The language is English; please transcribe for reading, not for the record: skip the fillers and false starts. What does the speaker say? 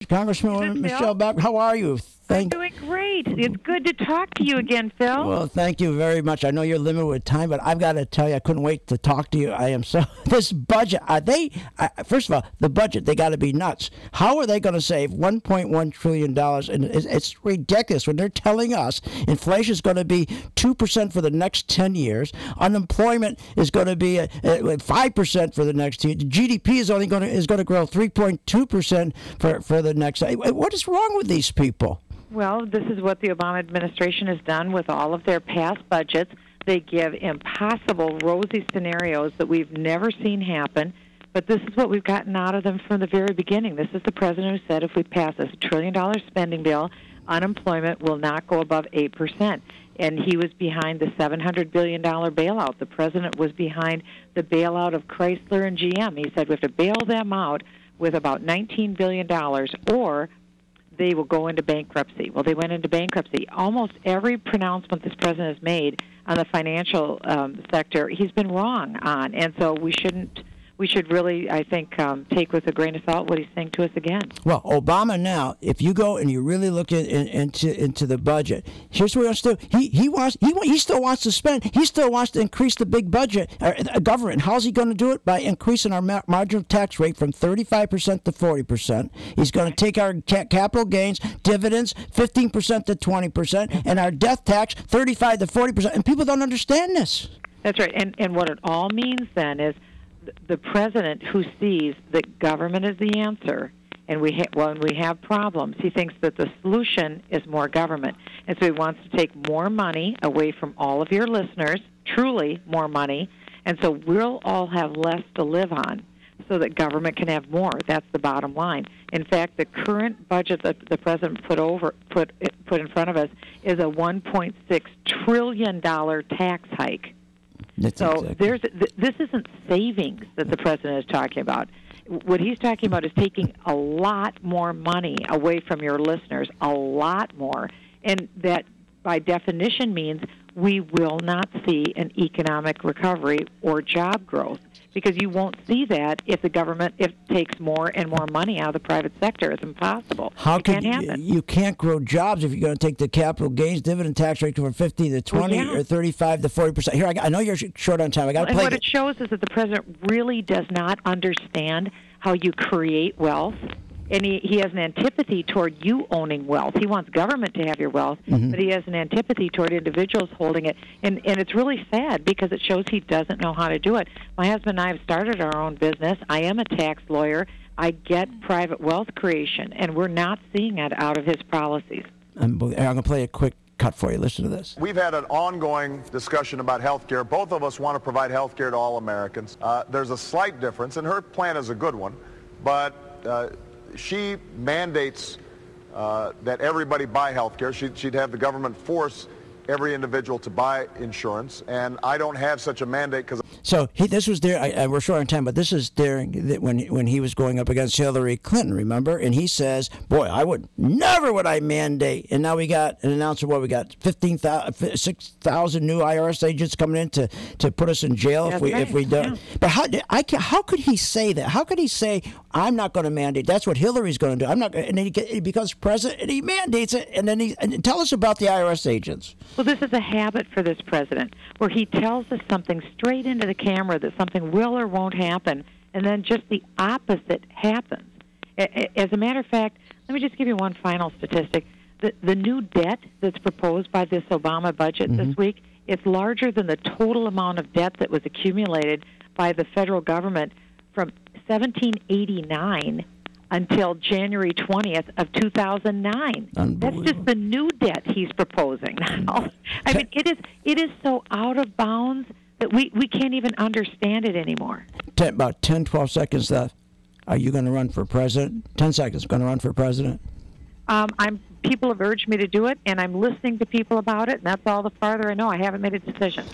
Congresswoman Michelle Bachmann. How are you? I'm doing great. It's good to talk to you again, Phil. Well, thank you very much. I know you're limited with time, but I've got to tell you, I couldn't wait to talk to you. I am so this budget. First of all, the budget, they got to be nuts. How are they going to save $1.1 trillion? And it's ridiculous when they're telling us inflation is going to be 2% for the next 10 years. Unemployment is going to be 5% for the next year. GDP is only going to grow 3.2% for the next. What is wrong with these people? Well, this is what the Obama administration has done with all of their past budgets. They give impossible, rosy scenarios that we've never seen happen, but this is what we've gotten out of them from the very beginning. This is the president who said if we pass this $1 trillion spending bill, unemployment will not go above 8%. And he was behind the $700 billion bailout. The president was behind the bailout of Chrysler and GM. He said we have to bail them out with about $19 billion or they will go into bankruptcy. Well, they went into bankruptcy. Almost every pronouncement this president has made on the financial sector, he's been wrong on. And so we should really, I think, take with a grain of salt what he's saying to us again. Well, Obama now, if you go and you really look into the budget, here's what he wants to do. He still wants to spend. He still wants to increase the big budget, government. How's he going to do it? By increasing our marginal tax rate from 35% to 40%. He's going to take our capital gains, dividends, 15% to 20%, and our death tax, 35 to 40%. And people don't understand this. That's right. And what it all means then is the president who sees that government is the answer, and when we have problems, he thinks that the solution is more government. And so he wants to take more money away from all of your listeners, truly more money, and so we'll all have less to live on so that government can have more. That's the bottom line. In fact, the current budget that the president put in front of us is a $1.6 trillion tax hike. This isn't savings that the president is talking about. What he's talking about is taking a lot more money away from your listeners, a lot more. And that, by definition, means we will not see an economic recovery or job growth, because you won't see that if the government takes more and more money out of the private sector. It's impossible. It can't happen. You can't grow jobs if you're going to take the capital gains dividend tax rate from 50 to 20 or 35 to 40%. Here, I know you're short on time. And what it shows is that the president really does not understand how you create wealth. And he has an antipathy toward you owning wealth. He wants government to have your wealth, but he has an antipathy toward individuals holding it. And it's really sad because it shows he doesn't know how to do it. My husband and I have started our own business. I am a tax lawyer. I get private wealth creation, and we're not seeing it out of his policies. I'm going to play a quick cut for you. Listen to this. We've had an ongoing discussion about health care. Both of us want to provide health care to all Americans. There's a slight difference, and her plan is a good one, but she mandates that everybody buy health care. She'd have the government force every individual to buy insurance, and I don't have such a mandate because. So this was there. We're short on time, but this is during when he was going up against Hillary Clinton. Remember, and he says, "Boy, I would never mandate." And now we got an announcement. What we got? 6,000 new IRS agents coming in to put us in jail if we don't. Yeah. But how could he say that? How could he say I'm not going to mandate? That's what Hillary's going to do. I'm not. And then he becomes president and he mandates it. And then tell us about the IRS agents. Well, this is a habit for this president, where he tells us something straight into the camera that something will or won't happen, and then just the opposite happens. As a matter of fact, let me just give you one final statistic. The new debt that's proposed by this Obama budget this week, it's larger than the total amount of debt that was accumulated by the federal government from 1789 until January 20th of 2009. That's just the new debt he's proposing now. I mean, it is so out of bounds that we can't even understand it anymore. About 10, 12 seconds left. Are you going to run for president? 10 seconds. Going to run for president? People have urged me to do it, and I'm listening to people about it, and that's all the farther I know. I haven't made a decision.